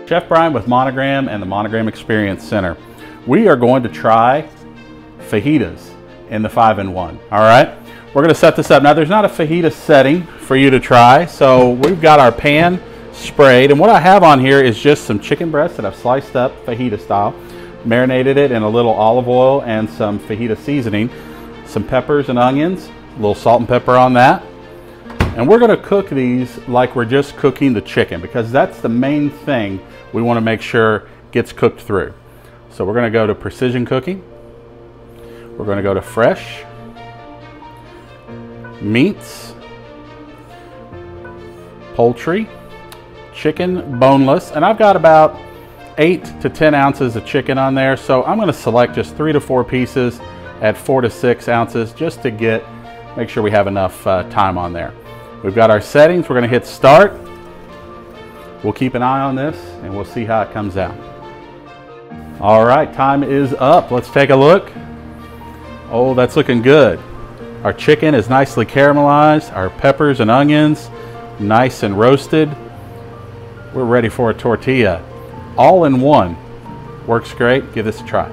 Chef Brian with Monogram and the Monogram Experience Center. We are going to try fajitas in the 5-in-1. All right, we're going to set this up. Now there's not a fajita setting for you to try, so we've got our pan sprayed, and what I have on here is just some chicken breast that I've sliced up fajita style, marinated it in a little olive oil and some fajita seasoning, some peppers and onions, a little salt and pepper on that. And we're going to cook these like we're just cooking the chicken, because that's the main thing we want to make sure gets cooked through. So we're going to go to precision cooking. We're going to go to fresh meats, poultry, chicken boneless, and I've got about 8 to 10 ounces of chicken on there. So I'm going to select just 3 to 4 pieces at 4 to 6 ounces just to make sure we have enough time on there. We've got our settings. We're going to hit start. We'll keep an eye on this and we'll see how it comes out. All right, time is up. Let's take a look. Oh, that's looking good. Our chicken is nicely caramelized. Our peppers and onions, nice and roasted. We're ready for a tortilla. All in one. Works great. Give this a try.